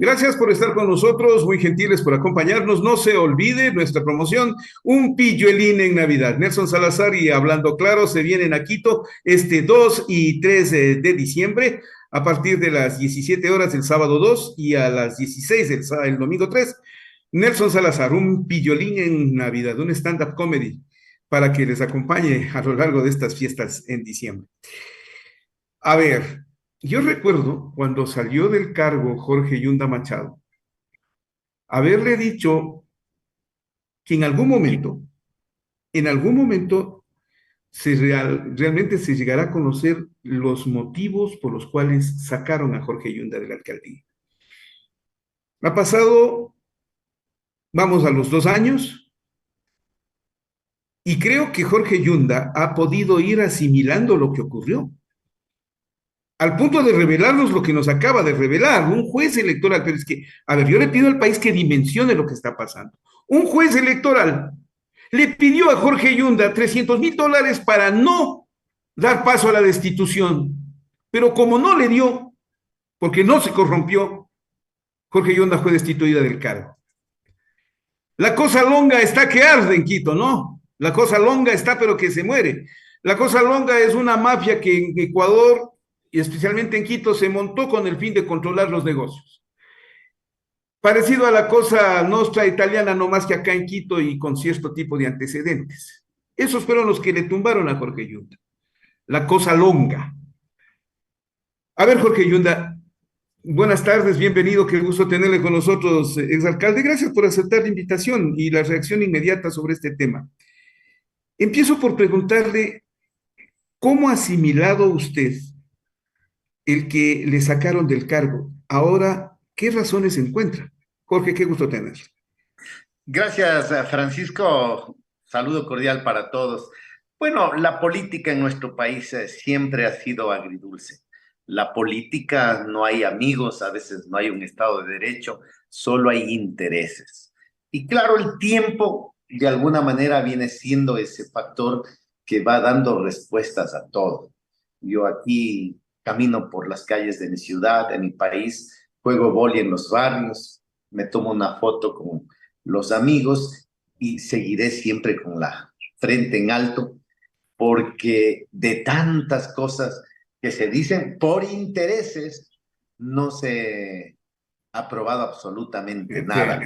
Gracias por estar con nosotros, muy gentiles por acompañarnos. No se olvide nuestra promoción, un pilluelín en Navidad. Nelson Salazar y Hablando Claro se vienen a Quito este 2 y 3 de diciembre a partir de las 17 horas el sábado 2 y a las 16 el domingo 3. Nelson Salazar, un pilluelín en Navidad, un stand-up comedy para que les acompañe a lo largo de estas fiestas en diciembre. A ver, yo recuerdo cuando salió del cargo Jorge Yunda Machado, haberle dicho que en algún momento realmente se llegará a conocer los motivos por los cuales sacaron a Jorge Yunda de la alcaldía. Ha pasado, vamos a los 2 años, y creo que Jorge Yunda ha podido ir asimilando lo que ocurrió, al punto de revelarnos lo que nos acaba de revelar un juez electoral. Pero es que, a ver, yo le pido al país que dimensione lo que está pasando. Un juez electoral le pidió a Jorge Yunda $300,000 para no dar paso a la destitución, pero como no le dio, porque no se corrompió, Jorge Yunda fue destituida del cargo. La cosa longa está que arde en Quito, ¿no? La cosa longa está pero que se muere. La cosa longa es una mafia que en Ecuador y especialmente en Quito se montó con el fin de controlar los negocios. Parecido a la cosa nostra italiana, no más que acá en Quito y con cierto tipo de antecedentes. Esos fueron los que le tumbaron a Jorge Yunda. La cosa longa. A ver, Jorge Yunda, buenas tardes, bienvenido, qué gusto tenerle con nosotros, exalcalde. Gracias por aceptar la invitación y la reacción inmediata sobre este tema. Empiezo por preguntarle, ¿cómo ha asimilado usted el que le sacaron del cargo? Ahora, ¿qué razones encuentra? Jorge, qué gusto tener. Gracias, Francisco. Saludo cordial para todos. Bueno, la política en nuestro país siempre ha sido agridulce. La política no hay amigos, a veces no hay un Estado de Derecho, solo hay intereses. Y claro, el tiempo de alguna manera viene siendo ese factor que va dando respuestas a todo. Yo aquí camino por las calles de mi ciudad, de mi país, juego vóley en los barrios, me tomo una foto con los amigos y seguiré siempre con la frente en alto porque de tantas cosas que se dicen por intereses no se ha probado absolutamente nada.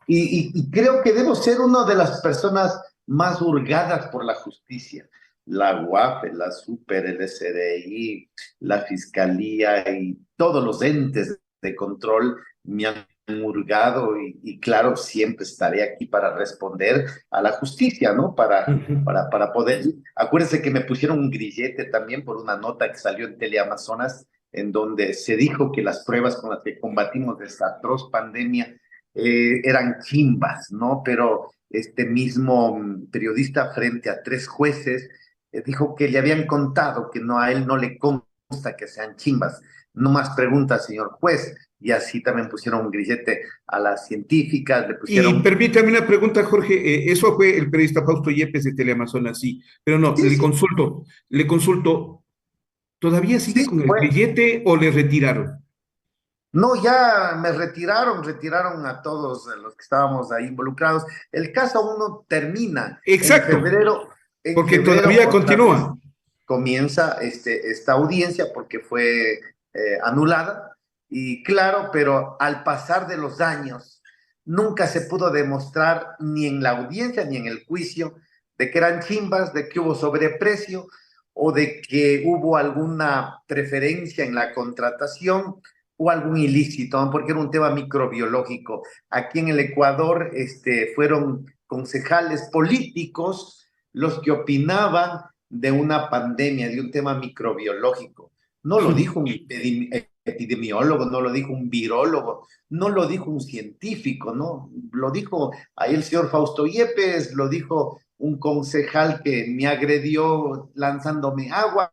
Y creo que debo ser una de las personas más hurgadas por la justicia. La UAF, la Super, el SDI, la Fiscalía y todos los entes de control me han hurgado y claro, siempre estaré aquí para responder a la justicia, ¿no? Para poder... Acuérdense que me pusieron un grillete también por una nota que salió en Teleamazonas en donde se dijo que las pruebas con las que combatimos esta atroz pandemia eran chimbas, ¿no? Pero este mismo periodista frente a 3 jueces dijo que le habían contado que no, a él no le consta que sean chimbas. No más preguntas, señor juez. Y así también pusieron un grillete a las científicas, le Y pusieron... permítame una pregunta, Jorge. Eso fue el periodista Fausto Yepes de Teleamazonas, sí. Pero no, Sí, sí, le consulto, ¿todavía sigue sí, con el fue. grillete o le retiraron? No, ya me retiraron a todos los que estábamos ahí involucrados. El caso aún no termina. Exacto, En porque febrero todavía otra vez continúa. comienza esta audiencia porque fue anulada. Y claro, pero al pasar de los años, nunca se pudo demostrar ni en la audiencia ni en el juicio de que eran chimbas, de que hubo sobreprecio o de que hubo alguna preferencia en la contratación o algún ilícito, ¿no? Porque era un tema microbiológico. Aquí en el Ecuador fueron concejales políticos los que opinaban de una pandemia, de un tema microbiológico. No lo dijo un epidemiólogo, no lo dijo un virólogo, no lo dijo un científico, ¿no? Lo dijo ahí el señor Fausto Yepes, lo dijo un concejal que me agredió lanzándome agua.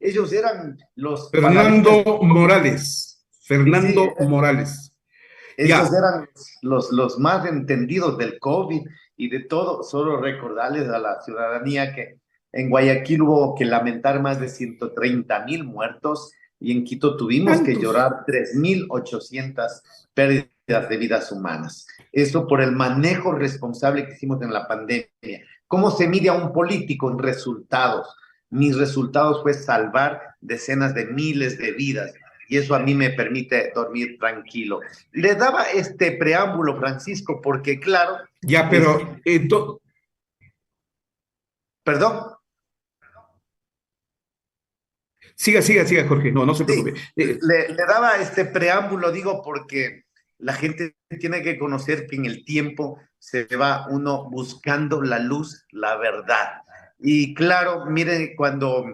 Ellos eran los paladines. Fernando Morales. Sí, sí, Fernando Morales. ellos Ya, eran los más entendidos del COVID y de todo. Solo recordarles a la ciudadanía que en Guayaquil hubo que lamentar más de 130,000 muertos y en Quito tuvimos que ¿Cuántos? llorar 3.800 pérdidas de vidas humanas. Eso por el manejo responsable que hicimos en la pandemia. ¿Cómo se mide a un político en resultados? Mis resultados fue salvar decenas de miles de vidas y eso a mí me permite dormir tranquilo. Le daba este preámbulo, Francisco, porque claro, Ya, este, pero perdón, siga, Jorge. No, no se sí, preocupe. le daba este preámbulo, digo, porque la gente tiene que conocer que en el tiempo se va uno buscando la luz, la verdad. Y claro, miren, cuando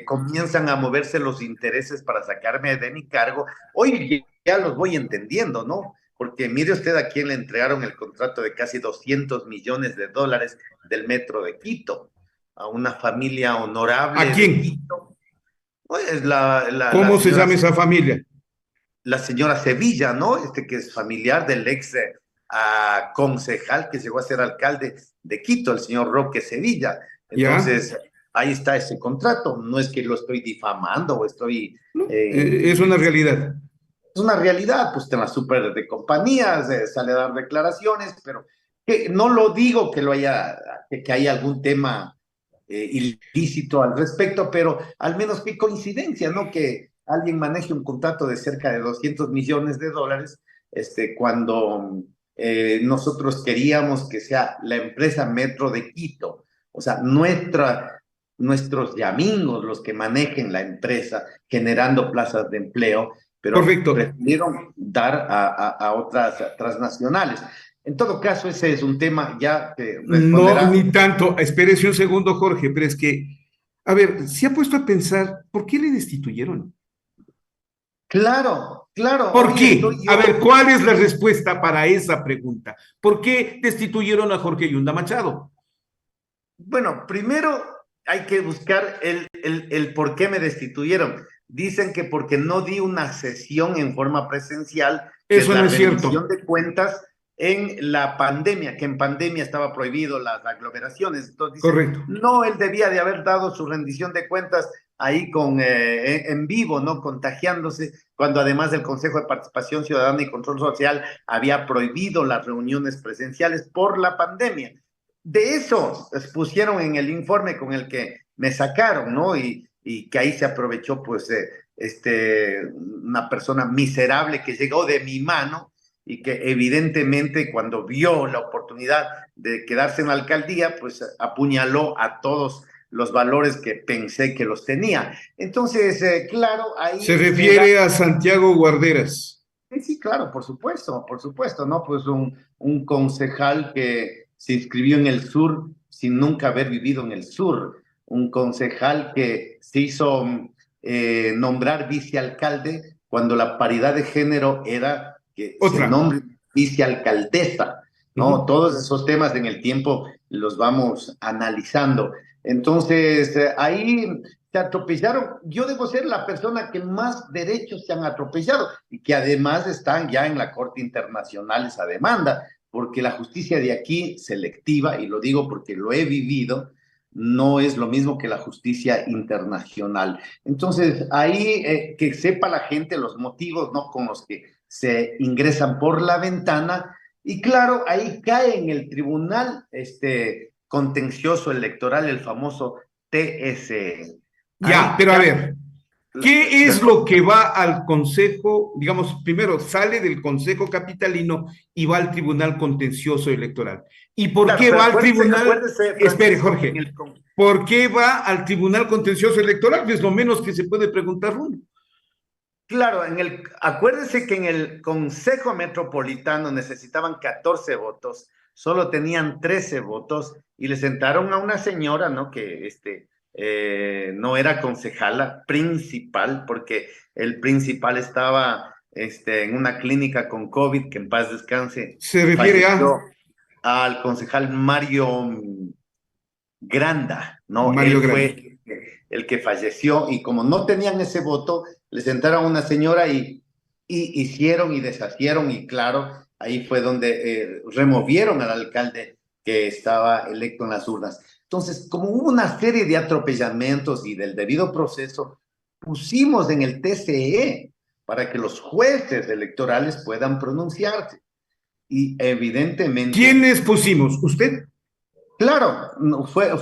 comienzan a moverse los intereses para sacarme de mi cargo, hoy ya los voy entendiendo, ¿no? Porque mire usted a quién le entregaron el contrato de casi 200 millones de dólares del metro de Quito, a una familia ¿A honorable de quién? Quito, pues la ¿Cómo se señora, llama esa familia? la señora Sevilla, ¿no? Que es familiar del ex concejal que llegó a ser alcalde de Quito, el señor Roque Sevilla. ¿Ya? Entonces, ahí está ese contrato. No es que lo estoy difamando o estoy... ¿No? Es una es realidad. una realidad, pues en la super de compañías sale a dar declaraciones, pero que no lo digo que lo haya, que haya algún tema ilícito al respecto, pero al menos qué coincidencia, ¿no? Que alguien maneje un contrato de cerca de 200 millones de dólares, cuando nosotros queríamos que sea la empresa Metro de Quito, o sea, nuestros yamingos los que manejen la empresa generando plazas de empleo, pero Correcto. prefirieron dar a otras transnacionales. En todo caso, ese es un tema ya que No, responderá. ni tanto. Espérese un segundo, Jorge, pero es que, a ver, se ha puesto a pensar, ¿por qué le destituyeron? Claro, claro, ¿Por hoy estoy qué? A ver, yo. ¿cuál es la respuesta para esa pregunta? ¿Por qué destituyeron a Jorge Yunda Machado? Bueno, primero hay que buscar el por qué me destituyeron. Dicen que porque no di una sesión en forma presencial, que es Eso la no es rendición cierto. de cuentas en la pandemia, que en pandemia estaba prohibido las aglomeraciones. Entonces dicen, Correcto. no, él debía de haber dado su rendición de cuentas ahí en vivo, ¿no? Contagiándose, cuando además el Consejo de Participación Ciudadana y Control Social había prohibido las reuniones presenciales por la pandemia. De eso pusieron en el informe con el que me sacaron, ¿no? Y que ahí se aprovechó, pues, una persona miserable que llegó de mi mano y que evidentemente cuando vio la oportunidad de quedarse en la alcaldía, pues apuñaló a todos los valores que pensé que los tenía. Entonces, claro, Se ahí se da. refiere a Santiago Guarderas. Sí, sí, claro, por supuesto, ¿no? Pues un concejal que se inscribió en el sur sin nunca haber vivido en el sur, un concejal que se hizo nombrar vicealcalde cuando la paridad de género era que se Otra. nombre vicealcaldesa, ¿no? Ujú. Todos esos temas en el tiempo los vamos analizando. Entonces, ahí se atropellaron. Yo debo ser la persona que más derechos se han atropellado y que además están ya en la Corte Internacional esa demanda, porque la justicia de aquí, selectiva, y lo digo porque lo he vivido, no es lo mismo que la justicia internacional. Entonces, ahí que sepa la gente los motivos, ¿no? Con los que se ingresan por la ventana, y claro, ahí cae en el tribunal contencioso electoral, el famoso TSE. Ya, Ahí pero a cae. ver, ¿qué es lo que va al Consejo? Digamos, primero sale del Consejo Capitalino y va al Tribunal Contencioso Electoral. ¿Y por Claro, qué pero va al acuérdese, tribunal? acuérdese, Espere, Francisco, que Jorge, ¿por qué va al Tribunal Contencioso Electoral? Es lo menos que se puede preguntar uno. claro, acuérdese que en el Consejo Metropolitano necesitaban 14 votos, solo tenían 13 votos y le sentaron a una señora, ¿no? Que no era concejala principal, porque el principal estaba en una clínica con COVID, que en paz descanse, Se refiere a falleció, al concejal Mario Granda, ¿no? Mario Él Grande. fue el que falleció y como no tenían ese voto, le sentaron a una señora y hicieron y deshacieron y claro, ahí fue donde removieron al alcalde que estaba electo en las urnas. Entonces, como hubo una serie de atropellamientos y del debido proceso, pusimos en el TCE para que los jueces electorales puedan pronunciarse. Y evidentemente... ¿Quiénes pusimos? ¿Usted? Claro,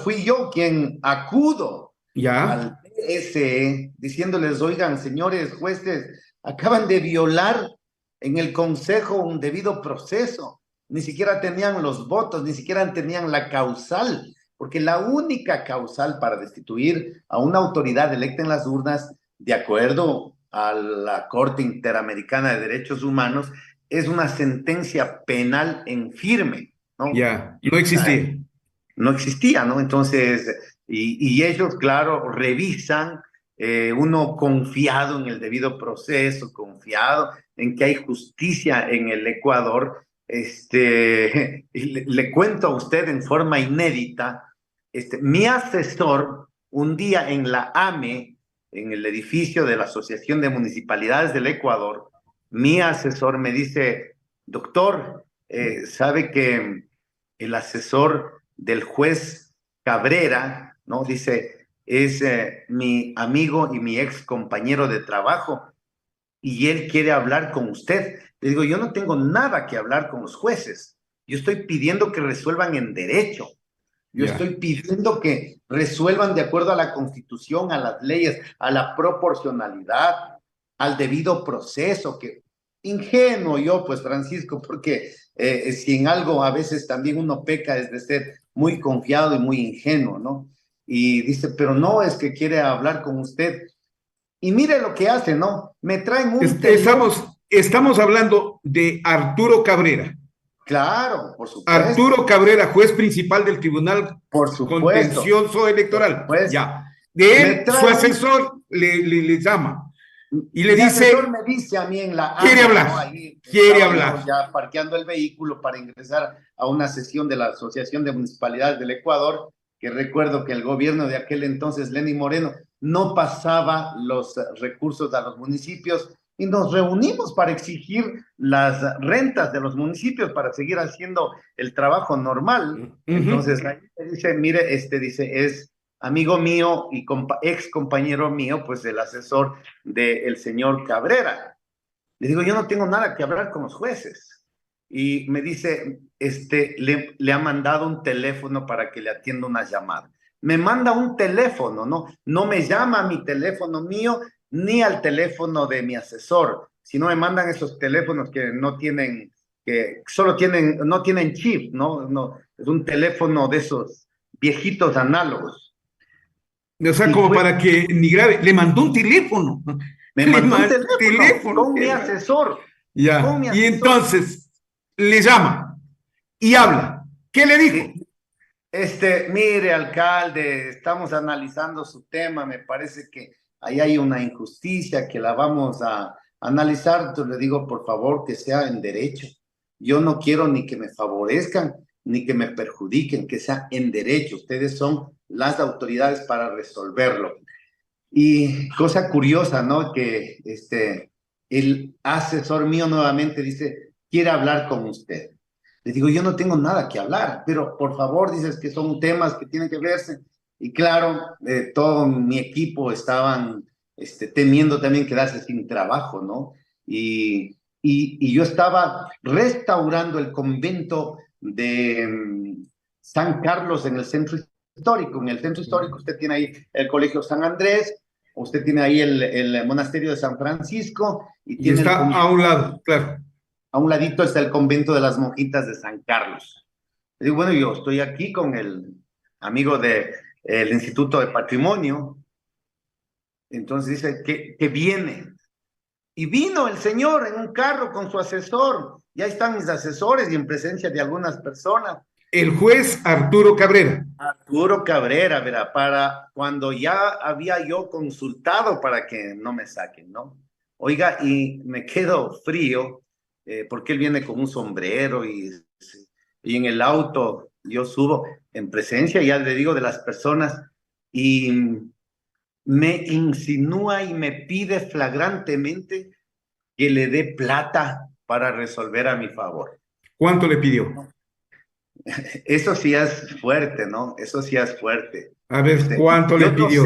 fui yo quien acudo Ya, al TSE diciéndoles, oigan, señores jueces, acaban de violar en el Consejo un debido proceso. Ni siquiera tenían los votos, ni siquiera tenían la causal, porque la única causal para destituir a una autoridad electa en las urnas, de acuerdo a la Corte Interamericana de Derechos Humanos, es una sentencia penal en firme, ¿no? ya, no existía. No existía, ¿no? Entonces, y ellos, claro, revisan, uno confiado en el debido proceso, confiado en que hay justicia en el Ecuador, y le cuento a usted en forma inédita, mi asesor, un día en la AME, en el edificio de la Asociación de Municipalidades del Ecuador, mi asesor me dice, doctor, sabe que el asesor del juez Cabrera, ¿no? Dice, es mi amigo y mi ex compañero de trabajo y él quiere hablar con usted. Le digo, yo no tengo nada que hablar con los jueces. Yo estoy pidiendo que resuelvan en derecho. Yo Ya. estoy pidiendo que resuelvan de acuerdo a la Constitución, a las leyes, a la proporcionalidad, al debido proceso, que ingenuo yo, pues Francisco, porque si en algo a veces también uno peca es de ser muy confiado y muy ingenuo, ¿no? Y dice, pero no es que quiere hablar con usted. Y mire lo que hace, ¿no? Me traen un teléfono. Estamos hablando de Arturo Cabrera. Claro, por supuesto, Arturo Cabrera, juez principal del Tribunal por supuesto, Contencioso por Electoral. supuesto. Ya. De Me él, su trae un asesor le llama y le Mi asesor dice, me dice a mí en la quiere AME, ¿no? hablar, Ahí quiere estaba yo hablar. ya parqueando el vehículo para ingresar a una sesión de la Asociación de Municipalidades del Ecuador, que recuerdo que el gobierno de aquel entonces, Lenín Moreno, no pasaba los recursos a los municipios y nos reunimos para exigir las rentas de los municipios para seguir haciendo el trabajo normal. Entonces, ahí me dice, mire, dice, es amigo mío y ex compañero mío, pues el asesor del señor Cabrera. Le digo, yo no tengo nada que hablar con los jueces. Y me dice, le ha mandado un teléfono para que le atienda una llamada. Me manda un teléfono, ¿no? No me llama a mi teléfono mío ni al teléfono de mi asesor, sino me mandan esos teléfonos que no tienen, que solo tienen, no tienen chip, ¿no? No, es un teléfono de esos viejitos análogos. O sea, Y como fue, para que ni grave, le mandó un teléfono. me Le mandó un mandó un teléfono teléfono. con mi asesor, con Ya. mi Y asesor. entonces le llama y habla. ¿Qué le dijo? Sí, mire, alcalde, estamos analizando su tema, me parece que ahí hay una injusticia que la vamos a analizar. Yo le digo, por favor, que sea en derecho. Yo no quiero ni que me favorezcan ni que me perjudiquen, que sea en derecho. Ustedes son las autoridades para resolverlo. Y cosa curiosa, ¿no? Que el asesor mío nuevamente dice, quiere hablar con usted. Le digo, yo no tengo nada que hablar, pero por favor, dices que son temas que tienen que verse. Y claro, todo mi equipo estaban temiendo también quedarse sin trabajo, ¿no? Y yo estaba restaurando el convento de San Carlos en el centro histórico. En el centro histórico usted tiene ahí el Colegio San Andrés, usted tiene ahí el monasterio de San Francisco y Y tiene el está a convento, un lado, claro. a un ladito está el convento de las monjitas de San Carlos. Y digo, bueno, yo estoy aquí con el amigo del Instituto de Patrimonio, entonces dice que viene. Y vino el señor en un carro con su asesor. Ya están mis asesores y en presencia de algunas personas. El juez Arturo Cabrera. Arturo Cabrera, verá, para cuando ya había yo consultado para que no me saquen, ¿no? Oiga, y me quedo frío, porque él viene con un sombrero y en el auto yo subo en presencia, ya le digo, de las personas, y me insinúa y me pide flagrantemente que le dé plata para resolver a mi favor. ¿Cuánto le pidió? Eso sí es fuerte, ¿no? Eso sí es fuerte. A ver, ¿cuánto le pidió?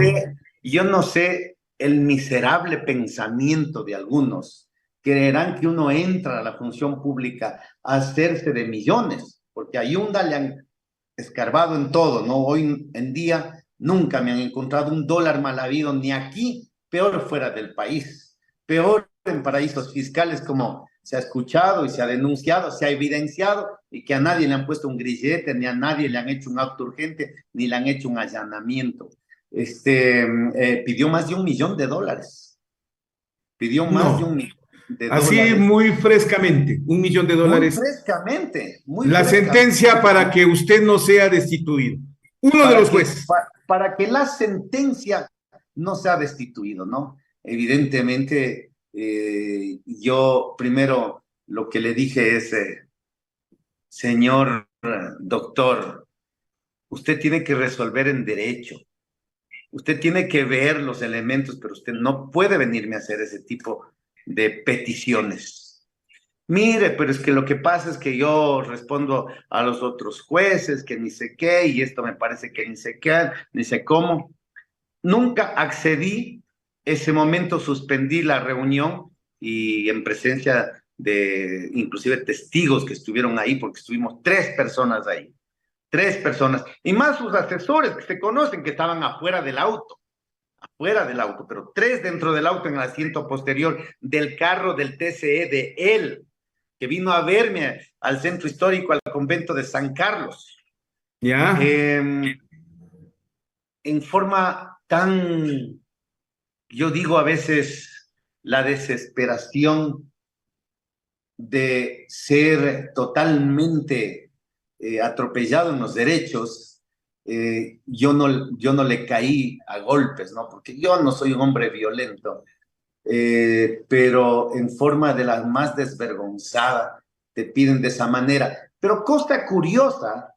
Yo no sé el miserable pensamiento de algunos. Creerán que uno entra a la función pública a hacerse de millones, porque a Yunda le han escarbado en todo, ¿no? Hoy en día nunca me han encontrado un dólar mal habido, ni aquí, peor fuera del país, peor en paraísos fiscales, como se ha escuchado y se ha denunciado, se ha evidenciado, y que a nadie le han puesto un grillete, ni a nadie le han hecho un auto urgente, ni le han hecho un allanamiento. Pidió más de $1 millón. Pidió más de No, así $1 millón. muy frescamente, $1 millón. Muy La frescamente. sentencia para que usted no sea destituido. Uno de los jueces. Para que la sentencia no sea destituido, ¿no? Evidentemente, yo primero lo que le dije es, señor doctor, usted tiene que resolver en derecho. Usted tiene que ver los elementos, pero usted no puede venirme a hacer ese tipo de peticiones. Mire, pero es que lo que pasa es que yo respondo a los otros jueces, que ni sé qué, y esto me parece que ni sé qué, ni sé cómo. Nunca accedí, ese momento suspendí la reunión y en presencia de inclusive testigos que estuvieron ahí, porque estuvimos 3 personas ahí. 3 personas, y más sus asesores que se conocen que estaban afuera del auto, pero 3 dentro del auto en el asiento posterior del carro del TCE de él, que vino a verme al centro histórico, al convento de San Carlos. Ya. En forma tan, yo digo a veces, la desesperación de ser totalmente atropellado en los derechos, yo no le caí a golpes, ¿no? Porque yo no soy un hombre violento, pero en forma de la más desvergonzada te piden de esa manera. Pero cosa curiosa,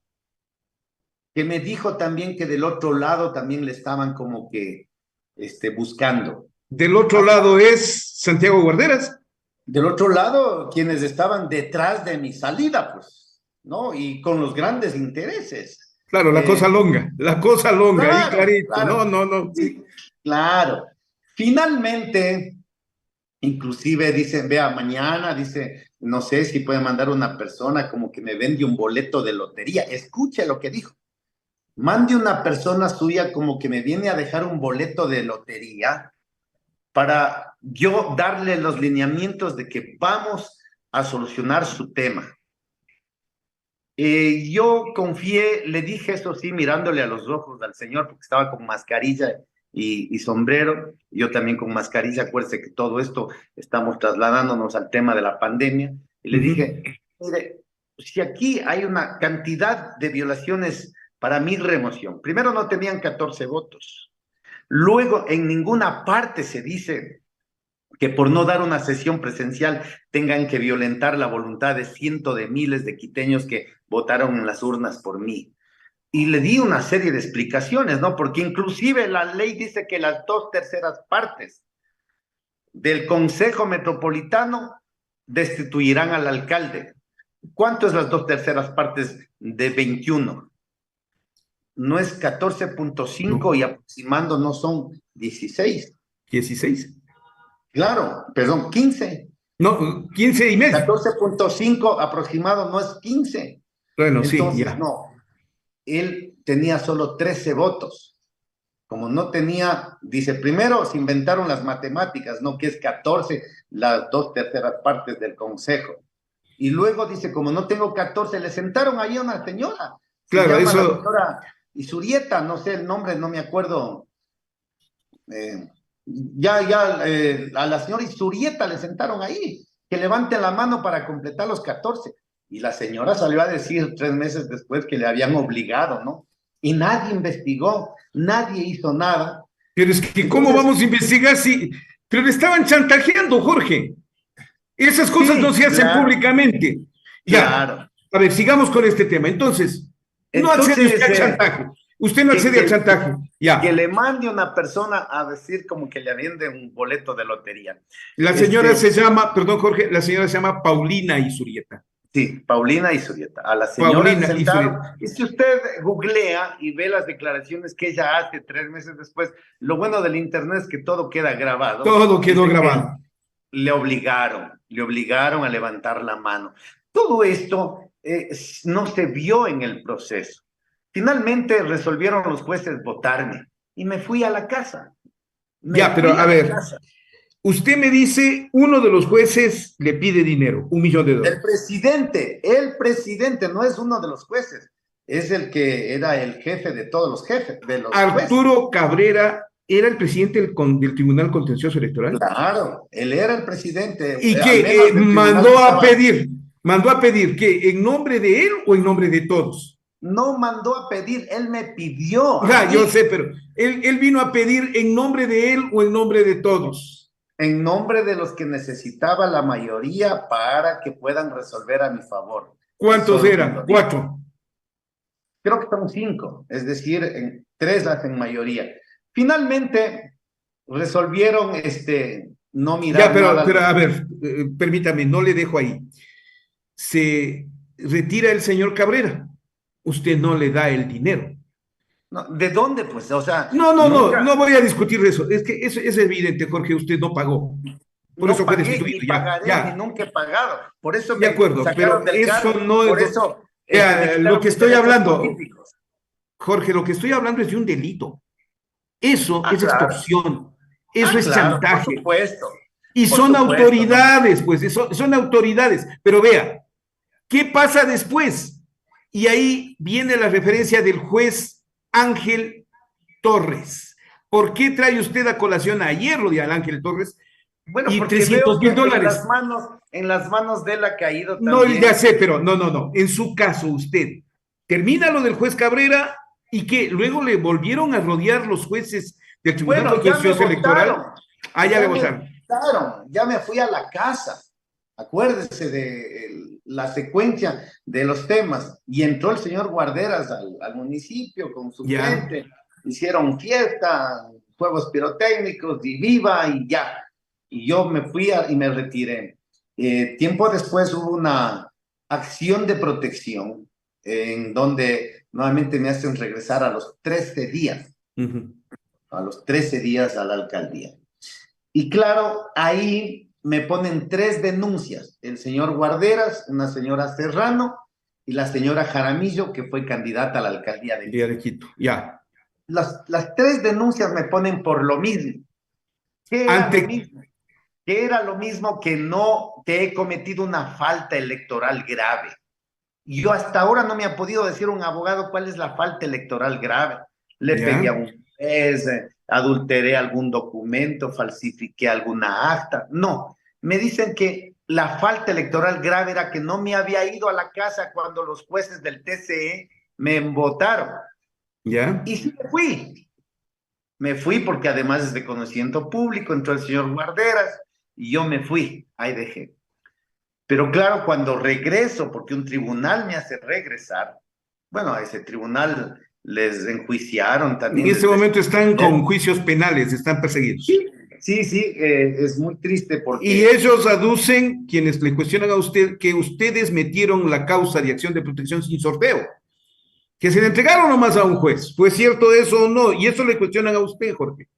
que me dijo también que del otro lado también le estaban como que buscando. Del otro lado es Santiago Guarderas. Del otro lado, quienes estaban detrás de mi salida, pues, ¿no? Y con los grandes intereses. Claro, la cosa longa, ahí Claro, clarito. claro. No. Sí, claro. Finalmente, inclusive dicen, vea, mañana, dice, no sé si puede mandar una persona como que me vende un boleto de lotería. Escuche lo que dijo. Mande una persona suya como que me viene a dejar un boleto de lotería para yo darle los lineamientos de que vamos a solucionar su tema. Yo confié, le dije eso sí, mirándole a los ojos al señor, porque estaba con mascarilla y sombrero, yo también con mascarilla. Acuérdese que todo esto estamos trasladándonos al tema de la pandemia, y le dije, mire, si aquí hay una cantidad de violaciones para mi remoción, primero no tenían 14 votos, luego en ninguna parte se dice que por no dar una sesión presencial tengan que violentar la voluntad de cientos de miles de quiteños que votaron en las urnas por mí. Y le di una serie de explicaciones, ¿no? Porque inclusive la ley dice que las 2/3 del Consejo Metropolitano destituirán al alcalde. ¿Cuánto es las 2/3 de 21? No es 14.5 No, y aproximando no son 16. 16. Claro, perdón, 15. No, 15 y medio. 14.5 aproximado no es 15. Bueno, sí, Entonces, ya. no, él tenía solo 13 votos. Como no tenía, dice, primero se inventaron las matemáticas, ¿no? Que es 14, las 2/3 del consejo. Y luego dice, como no tengo 14, le sentaron ahí a una señora. Se Claro, llama la eso, señora Isurieta, no sé el nombre, no me acuerdo. A la señora Isurieta le sentaron ahí, que levante la mano para completar los 14. Y la señora salió a decir 3 meses después que le habían obligado, ¿no? Y nadie investigó, nadie hizo nada. pero es que ¿cómo Entonces, vamos a investigar si... Pero le estaban chantajeando, Jorge. Esas cosas no sí, se hacen claro, públicamente. Ya, claro. a ver, sigamos con este tema. Entonces, no accede Entonces, usted al chantaje. Usted no que, accede al que, chantaje. que Ya. le mande una persona a decir como que le vende un boleto de lotería. La señora Este, se llama, perdón, Jorge, la señora se llama Paulina Isurieta. Sí, Paulina Isurieta. A la señora Paulina sentaron. Isurieta. Y si usted googlea y ve las declaraciones que ella hace 3 meses después, lo bueno del internet es que todo queda grabado. Todo quedó Dice que grabado. le obligaron a levantar la mano. Todo esto no se vio en el proceso. Finalmente resolvieron los jueces votarme y me fui a la casa. Me Ya, pero fui a a la ver, casa. usted me dice, uno de los jueces le pide dinero, $1 millón. El presidente no es uno de los jueces, es el que era el jefe de todos los jefes, de los jueces. Arturo Cabrera era el presidente del Tribunal Contencioso Electoral. Claro, él era el presidente, Y al que menos del tribunal que estaba. mandó a pedir que en nombre de él o en nombre de todos. No mandó a pedir, él me pidió a Ya, yo mí, sé, pero él vino a pedir en nombre de él o en nombre de todos. en nombre de los que necesitaba la mayoría para que puedan resolver a mi favor. ¿Cuántos Eso me eran? lo dijo. 4. Creo que son 5, es decir, 3 hacen mayoría. Finalmente resolvieron no Ya, mirar nada. pero a ver, permítame, no le dejo ahí. Se retira el señor Cabrera. Usted no le da el dinero. No, ¿de dónde, pues? O sea, No nunca, voy a discutir eso. Es que eso es evidente, Jorge, usted no pagó. Por no eso fue pagué, destituido, ni ya, pagaré, ni ya, nunca he pagado. Por eso de me acuerdo, sacaron pero del eso cargo, no es por eso me vea, lo quitaron que mis estoy derechos hablando, políticos. Jorge, lo que estoy hablando es de un delito. Eso Ah, es claro, extorsión, eso es claro, por chantaje. supuesto, Y por son supuesto, ¿no? autoridades, pues, son autoridades. Pero vea, ¿qué pasa después? Y ahí viene la referencia del juez Ángel Torres. ¿Por qué trae usted a colación a hierro de Ángel Torres Bueno, y porque veo 300 que mil dólares? en las manos de él ha caído No, ya también. sé, pero no. En su caso, usted termina lo del juez Cabrera y que luego le volvieron a rodear los jueces del Tribunal Bueno, ya me Contencioso Electoral. votaron, Ah, ya le ya me votaron. votaron, ya me fui a la casa. Acuérdese de la secuencia de los temas. Y entró el señor Guarderas al municipio con su Ya. gente, hicieron fiesta, juegos pirotécnicos y viva y ya. Y yo me fui y me retiré. Tiempo después hubo una acción de protección en donde nuevamente me hacen regresar a los 13 días, a los 13 días a la alcaldía. Y claro, ahí me ponen 3 denuncias, el señor Guarderas, una señora Serrano y la señora Jaramillo, que fue candidata a la alcaldía de Día Quito. de Quito, ya. Las 3 denuncias me ponen por lo mismo. ¿Qué era lo mismo? Que era lo mismo que que he cometido una falta electoral grave. Y yo hasta ahora no me ha podido decir un abogado cuál es la falta electoral grave. Le pegué a Ya. un juez, adulteré algún documento, falsifiqué alguna acta. No, me dicen que la falta electoral grave era que no me había ido a la casa cuando los jueces del TCE me votaron. Ya. Y sí me fui. Me fui porque además es de conocimiento público, entró el señor Guarderas y yo me fui. Ahí dejé. Pero claro, cuando regreso, porque un tribunal me hace regresar, bueno, a ese tribunal les enjuiciaron En también. este momento están con juicios penales, están perseguidos. Sí, es muy triste Y porque, ellos aducen, quienes le cuestionan a usted, que ustedes metieron la causa de acción de protección sin sorteo, que se le entregaron nomás a un juez. ¿Fue cierto eso o no? Y eso le cuestionan a usted, Jorge.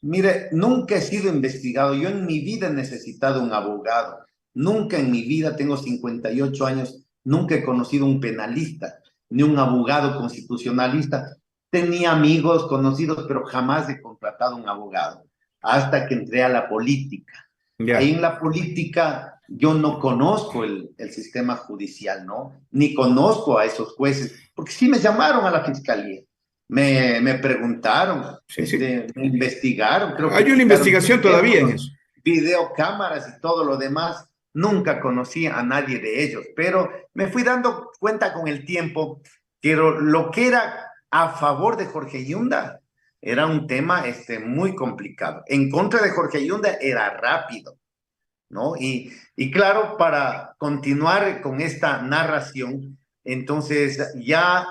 mire, nunca he sido investigado, yo en mi vida he necesitado un abogado, nunca en mi vida, tengo 58 años, nunca he conocido un penalista, ni un abogado constitucionalista. Tenía amigos conocidos, pero jamás he contratado un abogado, hasta que entré a la política. Ahí Ya. en la política yo no conozco el sistema judicial, ¿no? Ni conozco a esos jueces, porque sí me llamaron a la fiscalía, me preguntaron, Sí, sí. me investigaron, creo que Hay una quitaron investigación todavía en teléfonos, eso. videocámaras y todo lo demás. Nunca conocí a nadie de ellos, pero me fui dando cuenta con el tiempo que lo que era a favor de Jorge Yunda era un tema muy complicado. En contra de Jorge Yunda era rápido, ¿no? Y claro, para continuar con esta narración, entonces ya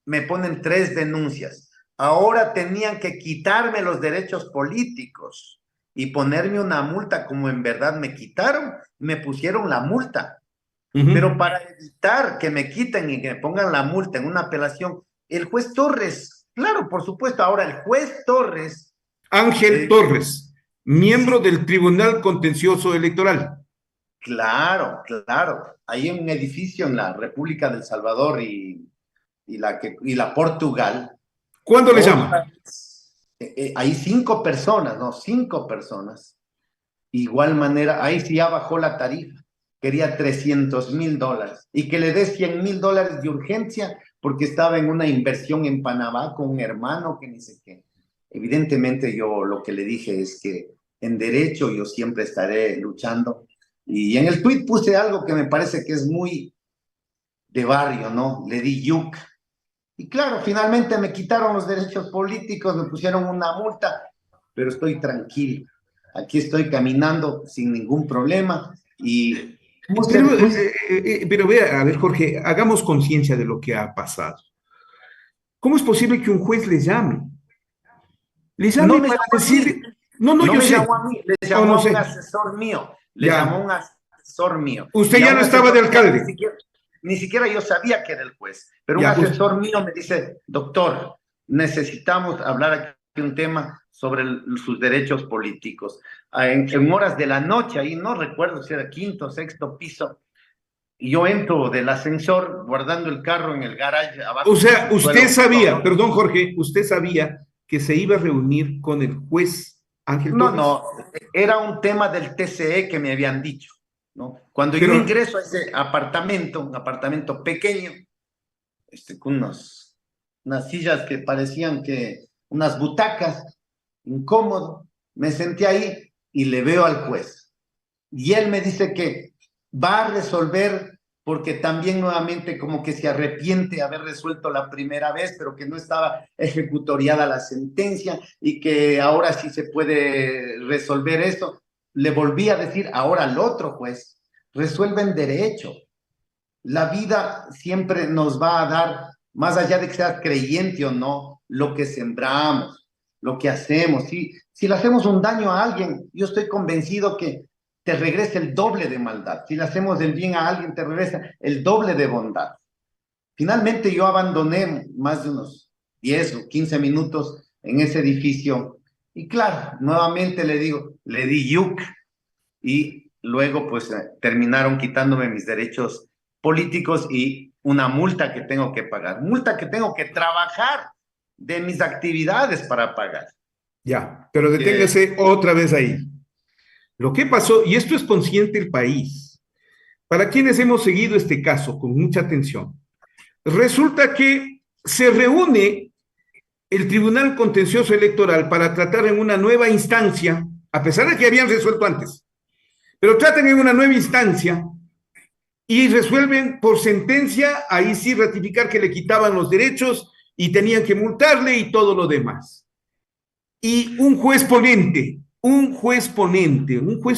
me ponen 3 denuncias. Ahora tenían que quitarme los derechos políticos y ponerme una multa como en verdad me quitaron, me pusieron la multa. Ujú. Pero para evitar que me quiten y que me pongan la multa en una apelación, el juez Torres, claro, por supuesto, ahora el juez Torres, Ángel eh, Torres, miembro sí, del Tribunal Contencioso Electoral. claro, claro, hay un edificio en la República del Salvador y la Portugal, ¿Cuándo le llama? otra vez, hay 5 personas, ¿no? 5 personas. Igual manera, ahí sí ya bajó la tarifa, quería $300,000 y que le dé $100,000 de urgencia porque estaba en una inversión en Panamá con un hermano que ni sé qué. Evidentemente yo lo que le dije es que en derecho yo siempre estaré luchando y en el tuit puse algo que me parece que es muy de barrio, ¿no? Le di yuc. Y claro, finalmente me quitaron los derechos políticos, me pusieron una multa, pero estoy tranquilo. Aquí estoy caminando sin ningún problema y puse, Pero vea, a ver, Jorge, hagamos conciencia de lo que ha pasado. ¿Cómo es posible que un juez le llame? Le no llame me para llamó a decirle, mí, no, no, no yo me sé, llamó a mí, le no, llamó no a un sé, asesor mío, le llamó a ya. un asesor mío. Usted Y a ya no un estaba de asesor mío alcalde, ni siquiera yo sabía que era el juez, pero un ya. asesor mío me dice, doctor, necesitamos hablar aquí un tema sobre sus derechos políticos. En horas de la noche, ahí no recuerdo si era quinto o sexto piso, y yo entro del ascensor guardando el carro en el garage O abajo del sea, usted subsuelo. sabía, perdón, Jorge, usted sabía que se iba a reunir con el juez Ángel No, Torres, no, era un tema del TCE que me habían dicho, ¿no? Cuando yo pero, ingreso a ese apartamento, un apartamento pequeño, con unas sillas que parecían que unas butacas, incómodo, me senté ahí y le veo al juez. Y él me dice que va a resolver porque también nuevamente como que se arrepiente de haber resuelto la primera vez, pero que no estaba ejecutoriada la sentencia y que ahora sí se puede resolver eso. Le volví a decir ahora al otro juez, resuelven derecho. La vida siempre nos va a dar, más allá de que seas creyente o no, lo que sembramos, lo que hacemos. Si le hacemos un daño a alguien, yo estoy convencido que te regresa el doble de maldad. Si le hacemos el bien a alguien, te regresa el doble de bondad. Finalmente yo abandoné más de unos 10 o 15 minutos en ese edificio y claro, nuevamente le digo, le di yuk y luego pues terminaron quitándome mis derechos políticos y una multa que tengo que pagar, multa que tengo que trabajar de mis actividades para pagar. ya, pero Que deténgase otra vez ahí. Lo que pasó, y esto es consciente el país, para quienes hemos seguido este caso con mucha atención, resulta que se reúne el Tribunal Contencioso Electoral para tratar en una nueva instancia, a pesar de que habían resuelto antes, pero tratan en una nueva instancia y resuelven por sentencia, ahí sí ratificar que le quitaban los derechos y tenían que multarle y todo lo demás. Y un juez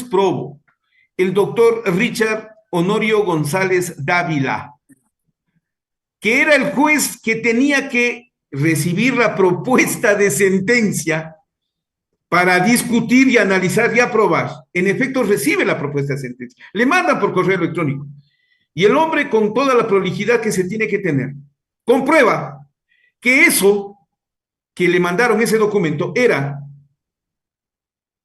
probo, el doctor Richard Honorio González Dávila, que era el juez que tenía que recibir la propuesta de sentencia para discutir y analizar y aprobar. En efecto, recibe la propuesta de sentencia, le mandan por correo electrónico. Y el hombre, con toda la prolijidad que se tiene que tener, comprueba que eso que le mandaron, ese documento, era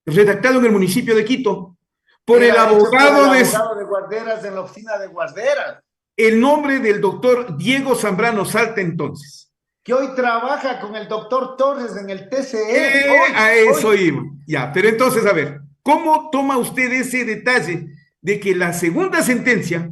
redactado en el municipio de Quito por el era hecho por el abogado de abogado de guarderas en la oficina de guarderas, el nombre del doctor Diego Zambrano Salta entonces. que hoy trabaja con el doctor Torres en el TCE, A hoy. eso iba. Ya, pero entonces, a ver, ¿cómo toma usted ese detalle de que la segunda sentencia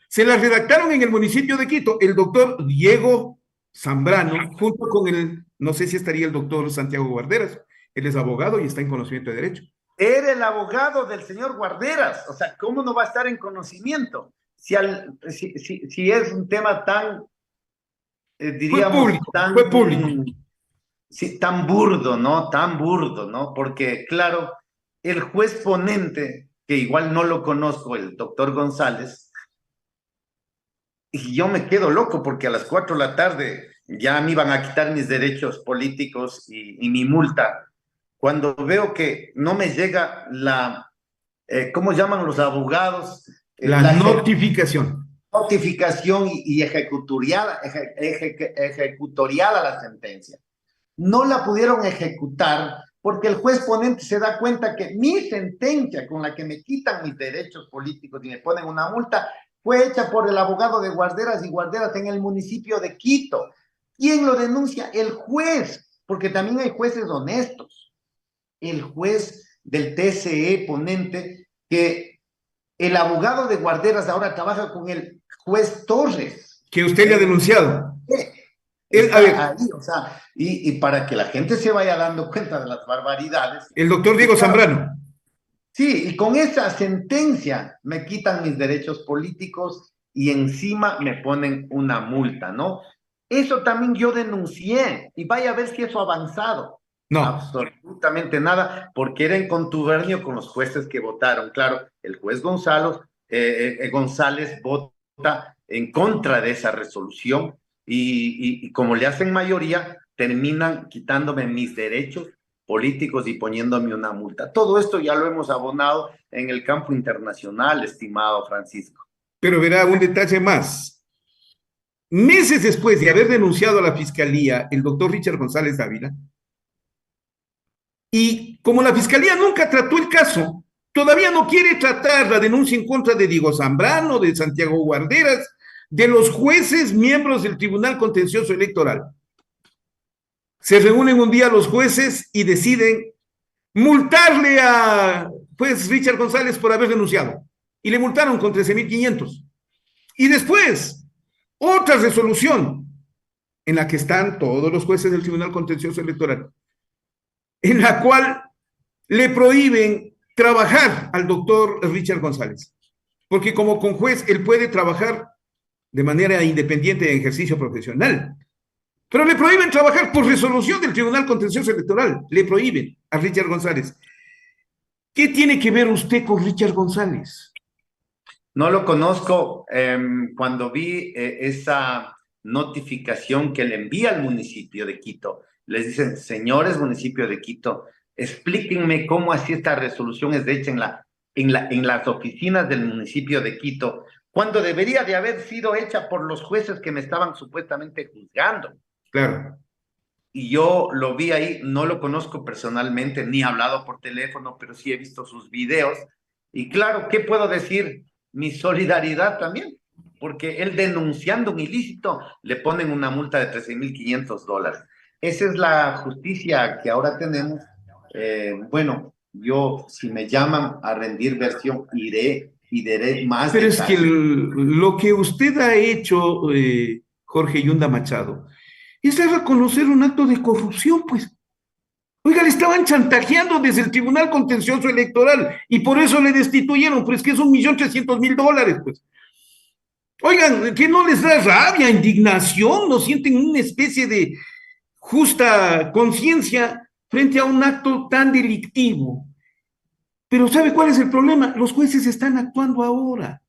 se la redactaron en el municipio de Quito el doctor Diego Zambrano, junto con el, no sé si estaría el doctor Santiago Guarderas, él es abogado y está en conocimiento de derecho. Era el abogado del señor Guarderas, o sea, ¿cómo no va a estar en conocimiento? Si es un tema tan, diríamos, Fue público. sí, tan burdo, ¿no? Tan burdo, ¿no? Porque, claro, el juez ponente, que igual no lo conozco, el doctor González, y yo me quedo loco porque a las 4 de la tarde ya me iban a quitar mis derechos políticos y mi multa. Cuando veo que no me llega ¿cómo llaman los abogados La La notificación. notificación y ejecutoriada la sentencia. No la pudieron ejecutar porque el juez ponente se da cuenta que mi sentencia con la que me quitan mis derechos políticos y me ponen una multa fue hecha por el abogado de guarderas y guarderas en el municipio de Quito. ¿Quién lo denuncia? El juez, porque también hay jueces honestos. El juez del TCE ponente, que el abogado de guarderas ahora trabaja con el juez Torres. Que usted le ha denunciado. Está ahí, o sea, y para que la gente se vaya dando cuenta de las barbaridades. El doctor Diego Zambrano. Sí, y con esa sentencia me quitan mis derechos políticos y encima me ponen una multa, ¿no? Eso también yo denuncié y vaya a ver si eso ha avanzado. No. Absolutamente nada, porque era en contubernio con los jueces que votaron. Claro, el juez González vota en contra de esa resolución y como le hacen mayoría, terminan quitándome mis derechos políticos y poniéndome una multa. Todo esto ya lo hemos abonado en el campo internacional, estimado Francisco. Pero verá un detalle más. Meses después de haber denunciado a la fiscalía el doctor Richard González Dávila, y como la fiscalía nunca trató el caso, todavía no quiere tratar la denuncia en contra de Diego Zambrano, de Santiago Guarderas, de los jueces miembros del Tribunal Contencioso Electoral. Se reúnen un día los jueces y deciden multarle a juez Richard González por haber denunciado. Y le multaron con 13.500. Y después, otra resolución en la que están todos los jueces del Tribunal Contencioso Electoral, en la cual le prohíben trabajar al doctor Richard González, porque como conjuez él puede trabajar de manera independiente en ejercicio profesional, pero le prohíben trabajar por resolución del Tribunal Contencioso Electoral, le prohíben a Richard González. ¿Qué tiene que ver usted con Richard González? No lo conozco. Cuando vi esa notificación que le envía al municipio de Quito, les dicen, señores municipio de Quito, explíquenme cómo así esta resolución es hecha en las oficinas del municipio de Quito, cuando debería de haber sido hecha por los jueces que me estaban supuestamente juzgando. Claro. Y yo lo vi ahí, no lo conozco personalmente, ni he hablado por teléfono, pero sí he visto sus videos. Y claro, ¿qué puedo decir? Mi solidaridad también, porque él denunciando un ilícito le ponen una multa de $13.500. Esa es la justicia que ahora tenemos. Bueno, yo si me llaman a rendir versión, iré y diré más Pero detalles. es que lo que usted ha hecho, Jorge Yunda Machado, es reconocer un acto de corrupción, pues. Oiga, le estaban chantajeando desde el Tribunal Contencioso Electoral y por eso le destituyeron, pues que es $1.300.000, pues. Oigan, ¿qué no les da rabia, indignación? ¿No sienten una especie de justa conciencia frente a un acto tan delictivo? Pero ¿sabe cuál es el problema? Los jueces están actuando ahora.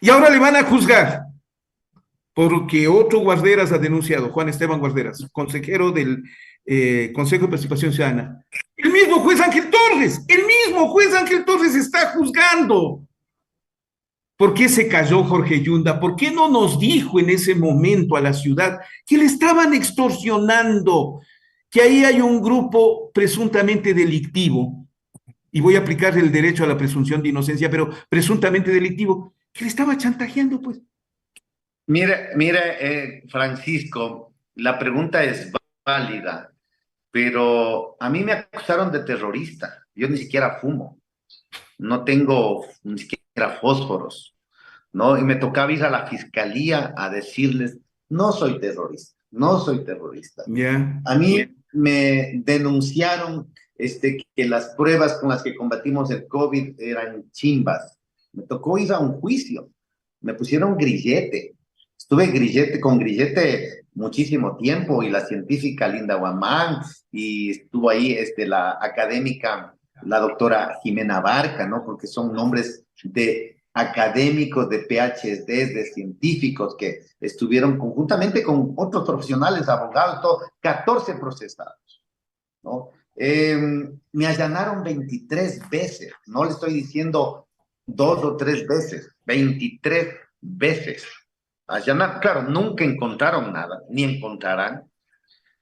Y ahora le van a juzgar porque otro Guarderas ha denunciado, Juan Esteban Guarderas, consejero del Consejo de Participación Ciudadana. El mismo juez Ángel Torres está juzgando. ¿Por qué se cayó Jorge Yunda? ¿Por qué no nos dijo en ese momento a la ciudad que le estaban extorsionando, que ahí hay un grupo presuntamente delictivo? Y voy a aplicar el derecho a la presunción de inocencia, pero presuntamente delictivo, que le estaba chantajeando, pues. Mire, Francisco, la pregunta es válida, pero a mí me acusaron de terrorista. Yo ni siquiera fumo, no tengo ni siquiera fósforos, ¿no? Y me tocaba ir a la fiscalía a decirles, no soy terrorista, no soy terrorista. Yeah. A mí me denunciaron que las pruebas con las que combatimos el COVID eran chimbas. Me tocó ir a un juicio, me pusieron grillete. Estuve con grillete muchísimo tiempo y la científica Linda Guamán y estuvo ahí la académica, la doctora Jimena Barca, ¿no? Porque son nombres de académicos, de PhDs, de científicos que estuvieron conjuntamente con otros profesionales, abogados, todo, 14 procesados, ¿no? Me allanaron 23 veces, no le estoy diciendo 2 o 3 veces, 23 veces. Allanaron, claro, nunca encontraron nada, ni encontrarán.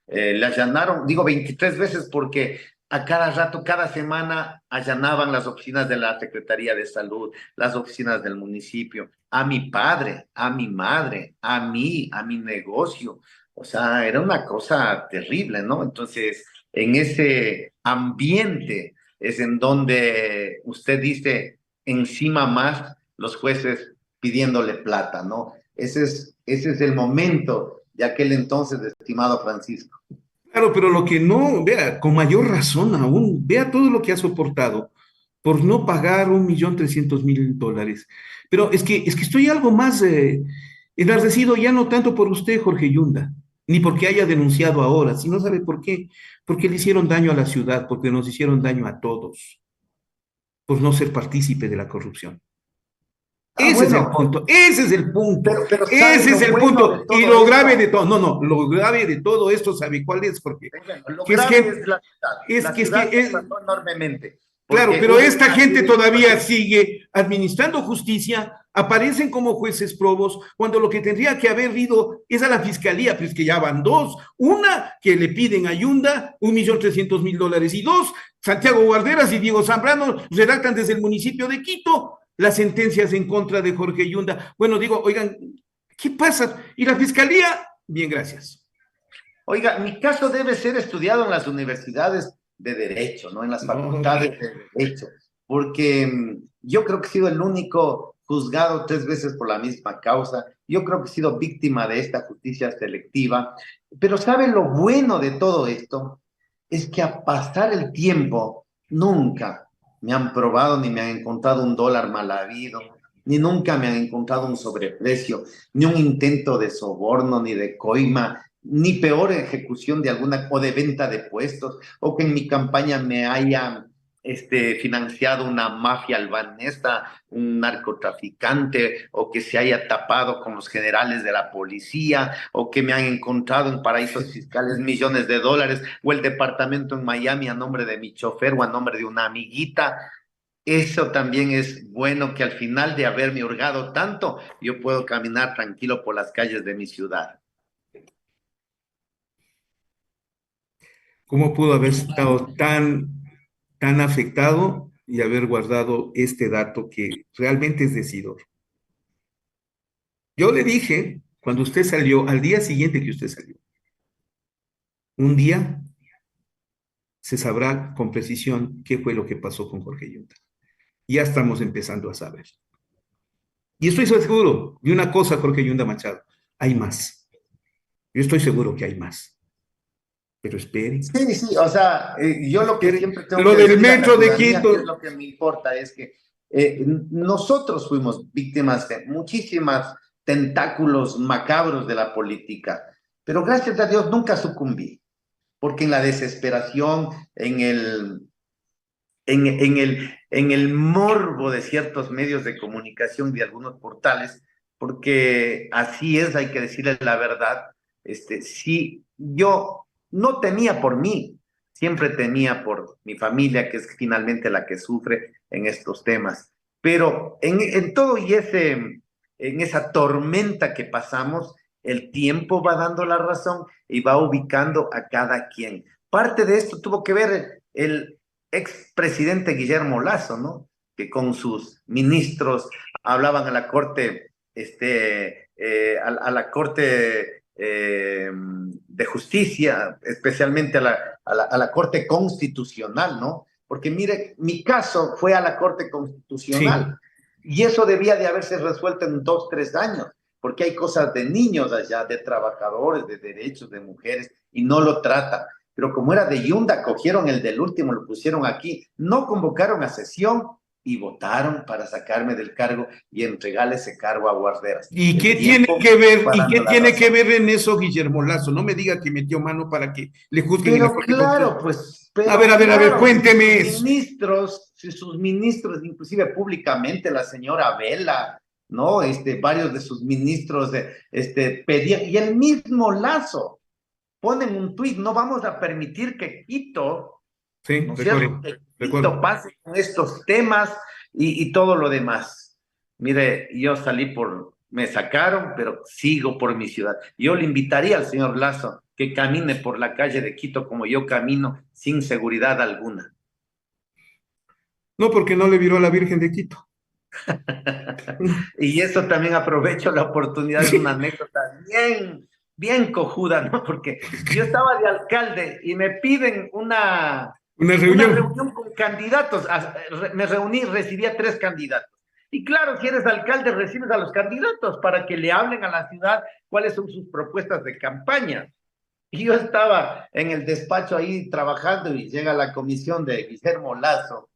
Le allanaron, digo 23 veces porque a cada rato, cada semana allanaban las oficinas de la Secretaría de Salud, las oficinas del municipio, a mi padre, a mi madre, a mí, a mi negocio. O sea, era una cosa terrible, ¿no? Entonces, en ese ambiente es en donde usted dice, encima más los jueces pidiéndole plata, ¿no? Ese es el momento de aquel entonces, estimado Francisco. Claro, pero lo que no, vea, con mayor razón aún, vea todo lo que ha soportado por no pagar 1.300.000 dólares. Pero es que estoy algo más enardecido ya no tanto por usted, Jorge Yunda, ni porque haya denunciado ahora, sino sabe por qué. Porque le hicieron daño a la ciudad, porque nos hicieron daño a todos, por no ser partícipe de la corrupción. Ah, Ese es el bueno, punto, ese es el punto, pero ¿sabe ese es lo el bueno de punto. Y todo lo grave de esto? todo, no, no, lo grave de todo esto, ¿sabe cuál es? Porque, Bueno, lo que es grave que, es la ciudad. es La que, es que, ciudad se atrasó enormemente claro, porque pero hubo esta una gente directiva todavía que... sigue administrando justicia, aparecen como jueces probos, cuando lo que tendría que haber ido es a la fiscalía, pues que ya van dos. Una, que le piden a Yunda 1.300.000 dólares, y dos, Santiago Guarderas y Diego Zambrano redactan desde el municipio de Quito las sentencias en contra de Jorge Yunda. Bueno, digo, oigan, ¿qué pasa? ¿Y la fiscalía? Bien, gracias. Oiga, mi caso debe ser estudiado en las universidades de Derecho, ¿no? En las No, facultades de Derecho, porque yo creo que he sido el único juzgado 3 veces por la misma causa. Yo creo que he sido víctima de esta justicia selectiva. Pero ¿sabe lo bueno de todo esto? Es que a pasar el tiempo, nunca me han probado ni me han encontrado un dólar mal habido, ni nunca me han encontrado un sobreprecio, ni un intento de soborno, ni de coima, ni peor ejecución de alguna o de venta de puestos, o que en mi campaña me hayan financiado una mafia albanesa, un narcotraficante, o que se haya tapado con los generales de la policía, o que me han encontrado en paraísos fiscales millones de dólares, o el departamento en Miami a nombre de mi chofer o a nombre de una amiguita. Eso también es bueno, que al final de haberme hurgado tanto, yo puedo caminar tranquilo por las calles de mi ciudad. ¿cómo pudo haber estado tan afectado y haber guardado este dato que realmente es decidor? Yo le dije, cuando usted salió, al día siguiente que usted salió, un día se sabrá con precisión qué fue lo que pasó con Jorge Yunta. Ya estamos empezando a saber. Y estoy seguro de una cosa, Jorge Yunda Machado, hay más. Yo estoy seguro que hay más. Pero espere, Sí, sí, o sea, yo lo que espere. siempre tengo Lo que del decir a la metro de ciudadanía, que es Quito. lo que me importa, es que nosotros fuimos víctimas de muchísimas tentáculos macabros de la política, pero gracias a Dios nunca sucumbí, porque en la desesperación, en el morbo de ciertos medios de comunicación y de algunos portales, porque así es, hay que decirle la verdad, sí, yo no temía por mí, siempre temía por mi familia, que es finalmente la que sufre en estos temas. Pero en todo en esa tormenta que pasamos, el tiempo va dando la razón y va ubicando a cada quien. Parte de esto tuvo que ver el expresidente Guillermo Lasso, ¿no? Que con sus ministros hablaban a la corte, a la corte de justicia, especialmente a la corte constitucional, ¿no? Porque mire, mi caso fue a la corte Sí, constitucional y eso debía de haberse resuelto en 2, 3 años, porque hay cosas de niños allá, de trabajadores, de derechos de mujeres, y no lo tratan. Pero como era de Yunda, cogieron el del último, lo pusieron aquí, no convocaron a sesión y votaron para sacarme del cargo y entregarle ese cargo a Guarderas. ¿y El qué tiene tiempo que ver, va y qué dando la tiene que razón. ver en eso Guillermo Lazo? No me diga que metió mano para que le juzguen en la Pero Corte claro, Constitucional. pues, A pero ver, a ver, a ver, claro, cuénteme eso. si sus ministros, inclusive públicamente, la señora Vela, ¿no? Varios de sus ministros, pedían, y el mismo Lazo ponen un tuit, no vamos a permitir que Quito, Sí, ¿no es cierto? recuerdo, Que Quito recuerdo. pase con estos temas, y todo lo demás. Mire, yo me sacaron, pero sigo por mi ciudad. Yo le invitaría al señor Lazo que camine por la calle de Quito como yo camino, sin seguridad alguna. No, porque no le viró a la Virgen de Quito. Y eso también aprovecho la oportunidad, es una anécdota bien cojuda, ¿no? Porque yo estaba de alcalde y me piden Una una reunión. reunión con candidatos. Me reuní, recibí a 3 candidatos. Y claro, si eres alcalde, recibes a los candidatos para que le hablen a la ciudad cuáles son sus propuestas de campaña. Y yo estaba en el despacho ahí trabajando y llega la comisión de Guillermo Lazo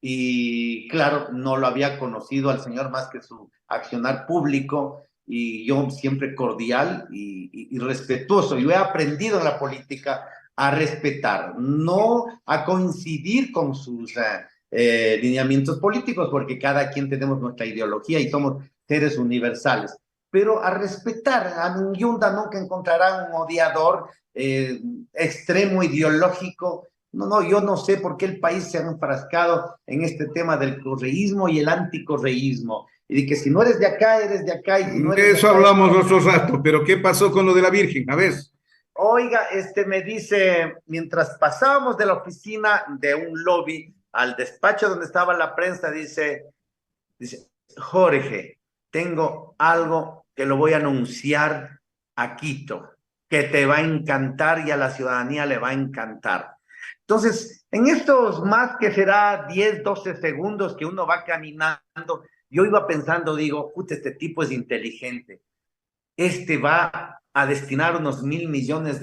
y claro, no lo había conocido al señor más que su accionar público y yo siempre cordial y respetuoso. Yo he aprendido en la política a respetar, no a coincidir con sus lineamientos políticos, porque cada quien tenemos nuestra ideología y somos seres universales, pero a respetar. A Yunda nunca encontrará un odiador extremo ideológico. No, no, yo no sé por qué el país se ha enfrascado en este tema del correísmo y el anticorreísmo. Y de que si no eres de acá, eres de acá, y si no eres De de eso acá, eres hablamos de otro acá. rato, pero ¿qué pasó con lo de la Virgen? A ver. Oiga, me dice, mientras pasábamos de la oficina de un lobby al despacho donde estaba la prensa, dice, Jorge, tengo algo que lo voy a anunciar a Quito, que te va a encantar y a la ciudadanía le va a encantar. Entonces, en estos más que será 10, 12 segundos que uno va caminando, yo iba pensando, digo, puta, este tipo es inteligente. Va a destinar unos $1.000 millones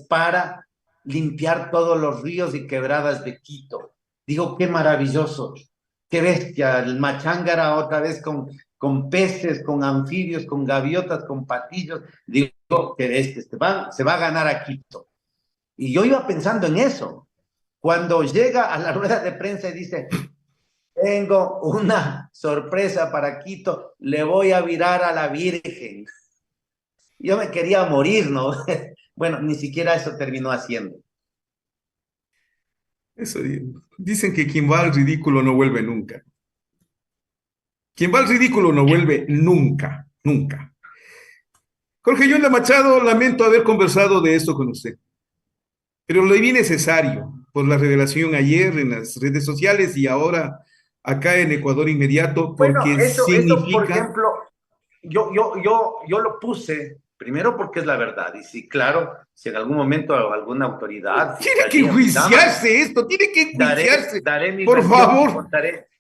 para limpiar todos los ríos y quebradas de Quito. Digo, qué maravilloso, qué bestia, el Machángara otra vez con peces, con anfibios, con gaviotas, con patillos. Digo, qué bestia, se va a ganar a Quito. Y yo iba pensando en eso. Cuando llega a la rueda de prensa y dice, tengo una sorpresa para Quito, le voy a virar a la Virgen. Yo me quería morir, ¿no? Bueno, ni siquiera eso terminó haciendo. Eso, dicen que quien va al ridículo no vuelve nunca. Quien va al ridículo no vuelve nunca, nunca. Jorge Yonda Machado, lamento haber conversado de esto con usted, pero lo vi necesario por la revelación ayer en las redes sociales y ahora acá en Ecuador Inmediato, Bueno, porque eso, por significa... ejemplo, yo lo puse, primero porque es la verdad, y sí, claro, si en algún momento alguna autoridad, Tiene que fiscalía me llaman, enjuiciarse esto, tiene que enjuiciarse, daré mi por versión favor.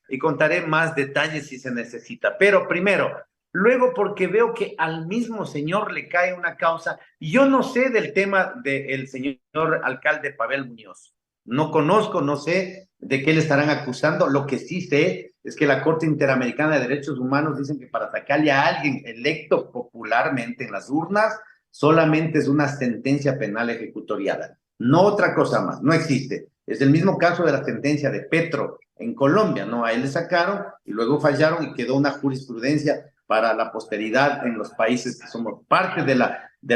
y contaré más detalles si se necesita. Pero primero, luego porque veo que al mismo señor le cae una causa. Yo no sé del tema del señor alcalde Pavel Muñoz. No conozco, no sé de qué le estarán acusando. Lo que sí sé es que la Corte Interamericana de Derechos Humanos dicen que para sacarle a alguien electo popularmente en las urnas, solamente es una sentencia penal ejecutoriada. No otra cosa más, no existe. Es el mismo caso de la sentencia de Petro en Colombia, ¿no? A él le sacaron y luego fallaron y quedó una jurisprudencia para la posteridad en los países que somos parte de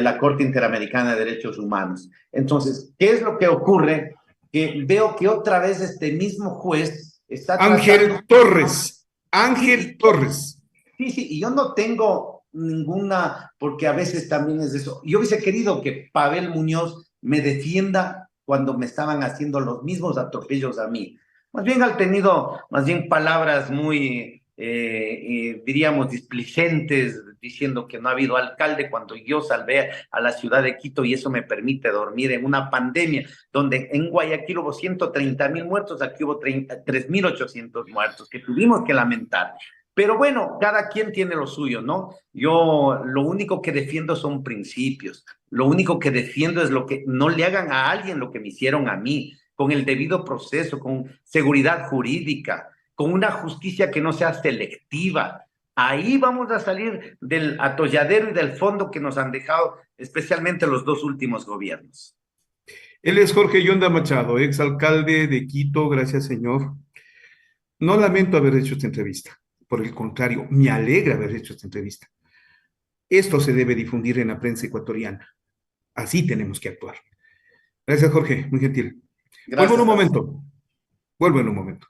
la Corte Interamericana de Derechos Humanos. Entonces, ¿qué es lo que ocurre? Que veo que otra vez este mismo juez está tratando... Ángel Torres, Sí, Ángel Torres. sí, sí, y yo no tengo ninguna, porque a veces también es eso. Yo hubiese querido que Pavel Muñoz me defienda cuando me estaban haciendo los mismos atropellos a mí. Más bien ha tenido, más bien palabras muy, diríamos, displicentes, diciendo que no ha habido alcalde cuando yo salvé a la ciudad de Quito y eso me permite dormir en una pandemia donde en Guayaquil hubo 130.000 muertos, aquí hubo 3.800 muertos que tuvimos que lamentar. Pero bueno, cada quien tiene lo suyo, ¿no? Yo lo único que defiendo son principios. Lo único que defiendo es lo que no le hagan a alguien lo que me hicieron a mí, con el debido proceso, con seguridad jurídica, con una justicia que no sea selectiva. Ahí vamos a salir del atolladero y del fondo que nos han dejado, especialmente los dos últimos gobiernos. Él es Jorge Yonda Machado, exalcalde de Quito, gracias señor. No lamento haber hecho esta entrevista, por el contrario, me alegra haber hecho esta entrevista. Esto se debe difundir en la prensa ecuatoriana. Así tenemos que actuar. Gracias, Jorge, muy gentil. Vuelvo en Gracias, un Francisco. momento, vuelvo en un momento.